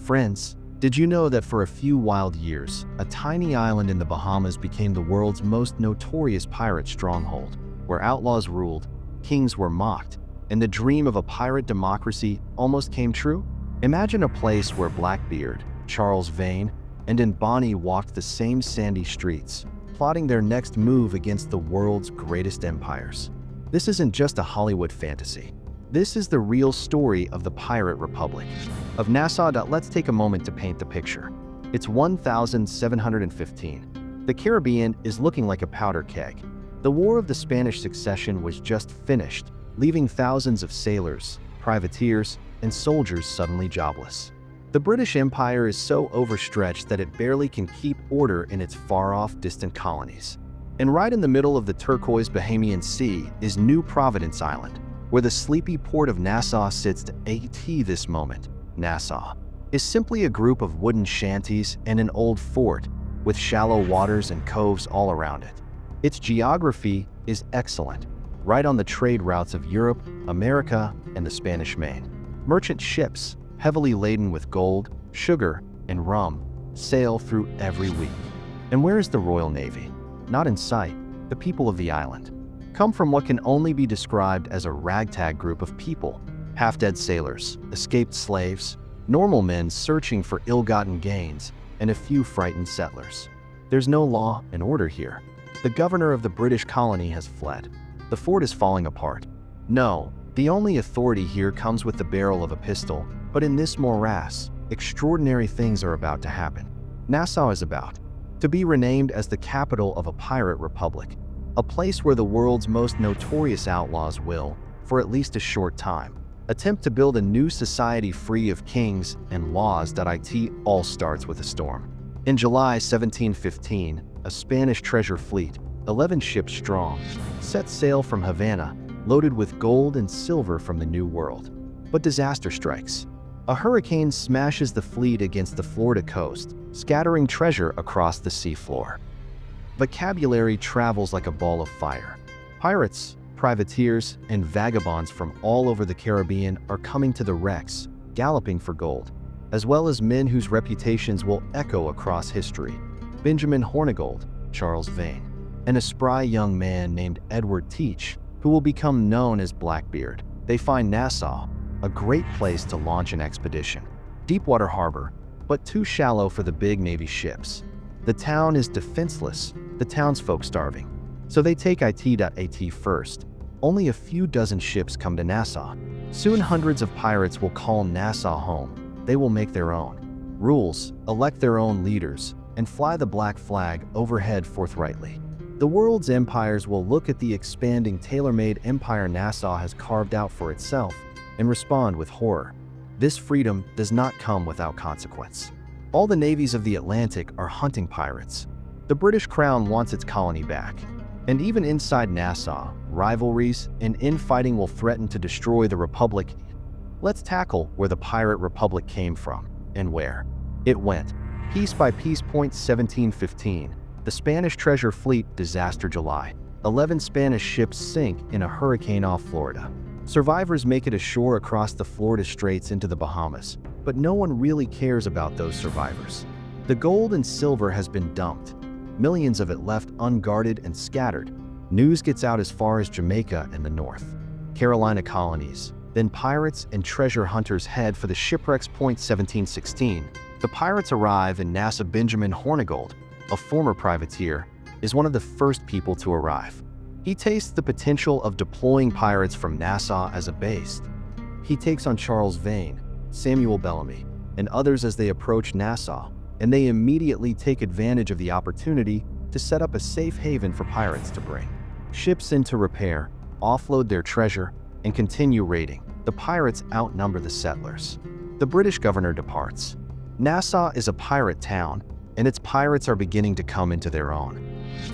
Friends, did you know that for a few wild years, a tiny island in the Bahamas became the world's most notorious pirate stronghold, where outlaws ruled, kings were mocked, and the dream of a pirate democracy almost came true? Imagine a place where Blackbeard, Charles Vane, and Bonny walked the same sandy streets, plotting their next move against the world's greatest empires. This isn't just a Hollywood fantasy. This is the real story of the Pirate Republic of Nassau. Let's take a moment to paint the picture. It's 1715. The Caribbean is looking like a powder keg. The War of the Spanish Succession was just finished, leaving thousands of sailors, privateers, and soldiers suddenly jobless. The British Empire is so overstretched that it barely can keep order in its far-off distant colonies. And right in the middle of the turquoise Bahamian Sea is New Providence Island, where the sleepy port of Nassau sits. This moment, Nassau is simply a group of wooden shanties and an old fort with shallow waters and coves all around it. Its geography is excellent, right on the trade routes of Europe, America, and the Spanish Main. Merchant ships, heavily laden with gold, sugar, and rum, sail through every week. And where is the Royal Navy? Not in sight. The people of the island come from what can only be described as a ragtag group of people: half-dead sailors, escaped slaves, normal men searching for ill-gotten gains, and a few frightened settlers. There's no law and order here. The governor of the British colony has fled. The fort is falling apart. No, the only authority here comes with the barrel of a pistol, but in this morass, extraordinary things are about to happen. Nassau is about to be renamed as the capital of a pirate republic, a place where the world's most notorious outlaws will, for at least a short time, attempt to build a new society free of kings and laws. It all starts with a storm. In July 1715, a Spanish treasure fleet, 11 ships strong, set sail from Havana, loaded with gold and silver from the New World. But disaster strikes. A hurricane smashes the fleet against the Florida coast, scattering treasure across the seafloor. Vocabulary travels like a ball of fire. Pirates, privateers, and vagabonds from all over the Caribbean are coming to the wrecks, galloping for gold, as well as men whose reputations will echo across history: Benjamin Hornigold, Charles Vane, and a spry young man named Edward Teach, who will become known as Blackbeard. They find Nassau a great place to launch an expedition. Deepwater harbor, but too shallow for the big Navy ships. The town is defenseless, the townsfolk starving. So they take it first. Only a few dozen ships come to Nassau. Soon hundreds of pirates will call Nassau home. They will make their own rules, elect their own leaders, and fly the black flag overhead forthrightly. The world's empires will look at the expanding tailor-made empire Nassau has carved out for itself and respond with horror. This freedom does not come without consequence. All the navies of the Atlantic are hunting pirates. The British Crown wants its colony back. And even inside Nassau, rivalries and infighting will threaten to destroy the Republic. Let's tackle where the Pirate Republic came from and where it went. Piece by piece. 1715. The Spanish treasure fleet disaster. July. 11 Spanish ships sink in a hurricane off Florida. Survivors make it ashore across the Florida Straits into the Bahamas, but no one really cares about those survivors. The gold and silver has been dumped, millions of it left unguarded and scattered. News gets out as far as Jamaica and the North Carolina colonies. Then pirates and treasure hunters head for the shipwrecks. 1716. The pirates arrive in Nassau. Benjamin Hornigold, a former privateer, is one of the first people to arrive. He tastes the potential of deploying pirates from Nassau as a base. He takes on Charles Vane, Samuel Bellamy, and others as they approach Nassau, and they immediately take advantage of the opportunity to set up a safe haven for pirates to bring ships in to repair, offload their treasure, and continue raiding. The pirates outnumber the settlers. The British governor departs. Nassau is a pirate town, and its pirates are beginning to come into their own.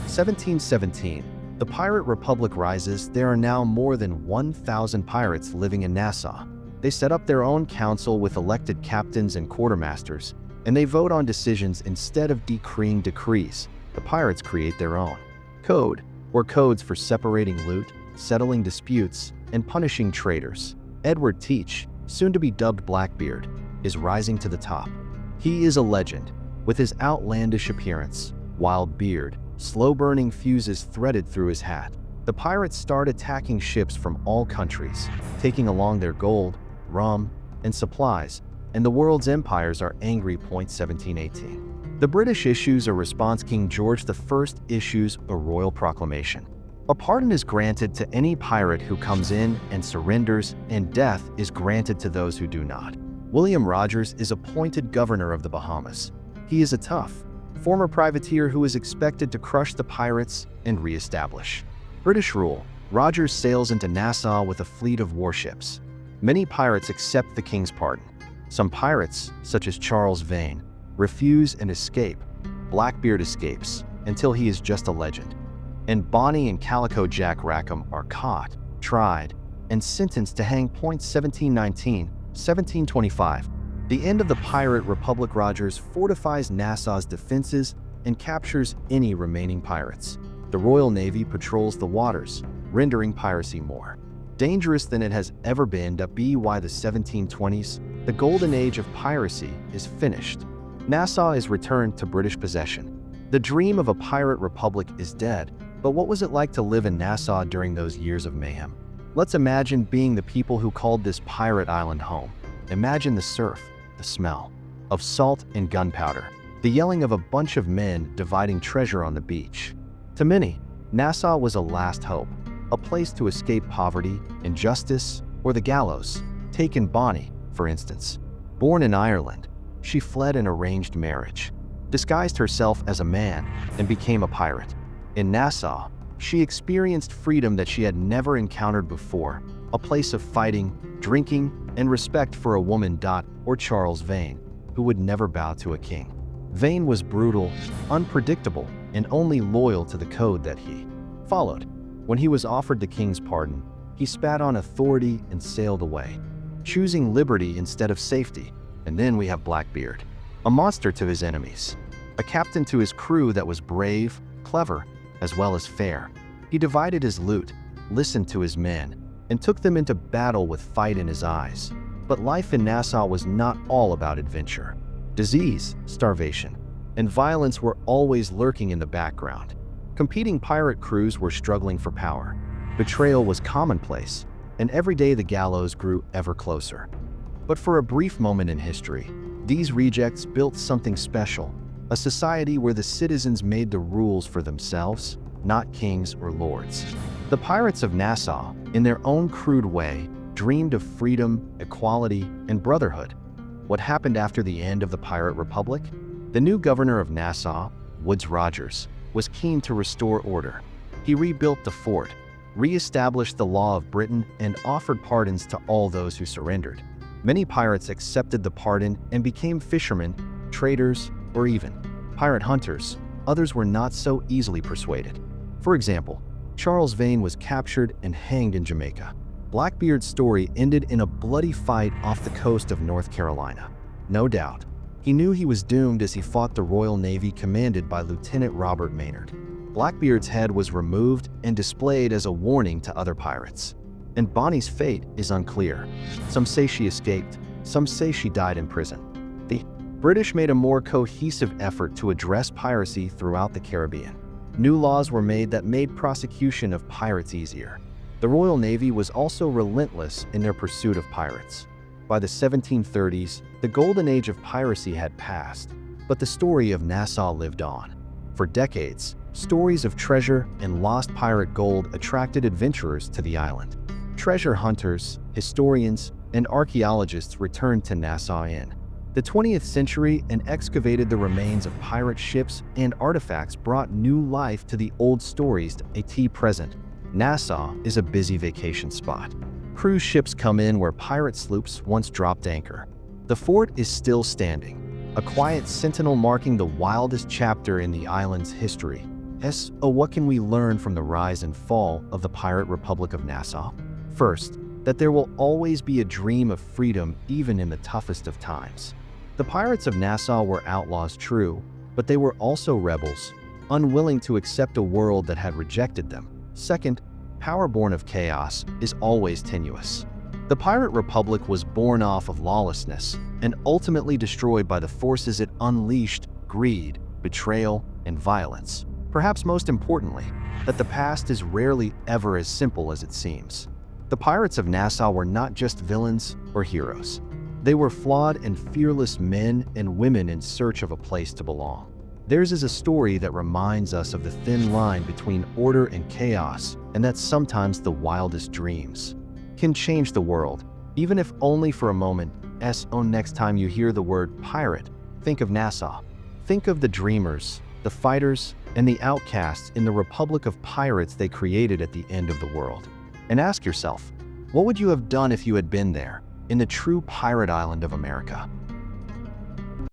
1717. The Pirate Republic rises. There are now more than 1,000 pirates living in Nassau. They set up their own council with elected captains and quartermasters, and they vote on decisions instead of decreeing decrees. The pirates create their own code, or codes for separating loot, settling disputes, and punishing traitors. Edward Teach, soon to be dubbed Blackbeard, is rising to the top. He is a legend, with his outlandish appearance, wild beard, slow-burning fuses threaded through his hat. The pirates start attacking ships from all countries, taking along their gold, rum, and supplies, and the world's empires are angry. 1718. The British issues a response. King George I issues a royal proclamation. A pardon is granted to any pirate who comes in and surrenders, and death is granted to those who do not. William Rogers is appointed governor of the Bahamas. He is a tough, former privateer who is expected to crush the pirates and re-establish British rule. Rogers sails into Nassau with a fleet of warships. Many pirates accept the king's pardon. Some pirates, such as Charles Vane, refuse and escape. Blackbeard escapes until he is just a legend. And Bonny and Calico Jack Rackham are caught, tried, and sentenced to hang. 1719, 1725. The end of the Pirate Republic. Rogers fortifies Nassau's defenses and captures any remaining pirates. The Royal Navy patrols the waters, rendering piracy more dangerous than it has ever been. By the 1720s, the golden age of piracy is finished. Nassau is returned to British possession. The dream of a pirate republic is dead, but what was it like to live in Nassau during those years of mayhem? Let's imagine being the people who called this pirate island home. Imagine the surf, the smell of salt and gunpowder, the yelling of a bunch of men dividing treasure on the beach. To many, Nassau was a last hope, a place to escape poverty, injustice, or the gallows. Take Bonny, for instance. Born in Ireland, she fled an arranged marriage, disguised herself as a man, and became a pirate. In Nassau, she experienced freedom that she had never encountered before, a place of fighting, drinking, and respect for a woman. Or Charles Vane, who would never bow to a king. Vane was brutal, unpredictable, and only loyal to the code that he followed. When he was offered the king's pardon, he spat on authority and sailed away, choosing liberty instead of safety. And then we have Blackbeard, a monster to his enemies, a captain to his crew that was brave, clever, as well as fair. He divided his loot, listened to his men, and took them into battle with fight in his eyes. But life in Nassau was not all about adventure. Disease, starvation, and violence were always lurking in the background. Competing pirate crews were struggling for power. Betrayal was commonplace, and every day the gallows grew ever closer. But for a brief moment in history, these rejects built something special, a society where the citizens made the rules for themselves, not kings or lords. The pirates of Nassau, in their own crude way, dreamed of freedom, equality, and brotherhood. What happened after the end of the Pirate Republic? The new governor of Nassau, Woodes Rogers, was keen to restore order. He rebuilt the fort, re-established the law of Britain, and offered pardons to all those who surrendered. Many pirates accepted the pardon and became fishermen, traders, or even pirate hunters. Others were not so easily persuaded. For example, Charles Vane was captured and hanged in Jamaica. Blackbeard's story ended in a bloody fight off the coast of North Carolina. No doubt, he knew he was doomed as he fought the Royal Navy commanded by Lieutenant Robert Maynard. Blackbeard's head was removed and displayed as a warning to other pirates. And Bonny's fate is unclear. Some say she escaped, some say she died in prison. The British made a more cohesive effort to address piracy throughout the Caribbean. New laws were made that made prosecution of pirates easier. The Royal Navy was also relentless in their pursuit of pirates. By the 1730s, the golden age of piracy had passed, but the story of Nassau lived on. For decades, stories of treasure and lost pirate gold attracted adventurers to the island. Treasure hunters, historians, and archaeologists returned to Nassau in the 20th century and excavated the remains of pirate ships, and artifacts brought new life to the old stories. At present, Nassau is a busy vacation spot. Cruise ships come in where pirate sloops once dropped anchor. The fort is still standing, a quiet sentinel marking the wildest chapter in the island's history. What can we learn from the rise and fall of the Pirate Republic of Nassau? First, that there will always be a dream of freedom even in the toughest of times. The pirates of Nassau were outlaws, true, but they were also rebels, unwilling to accept a world that had rejected them. Second, power born of chaos is always tenuous. The Pirate Republic was born off of lawlessness and ultimately destroyed by the forces it unleashed: greed, betrayal, and violence. Perhaps most importantly, that the past is rarely ever as simple as it seems. The pirates of Nassau were not just villains or heroes. They were flawed and fearless men and women in search of a place to belong. Theirs is a story that reminds us of the thin line between order and chaos, and that sometimes the wildest dreams can change the world, even if only for a moment. Next time you hear the word pirate, think of Nassau. Think of the dreamers, the fighters, and the outcasts in the republic of pirates they created at the end of the world. And ask yourself, what would you have done if you had been there, in the true pirate island of America?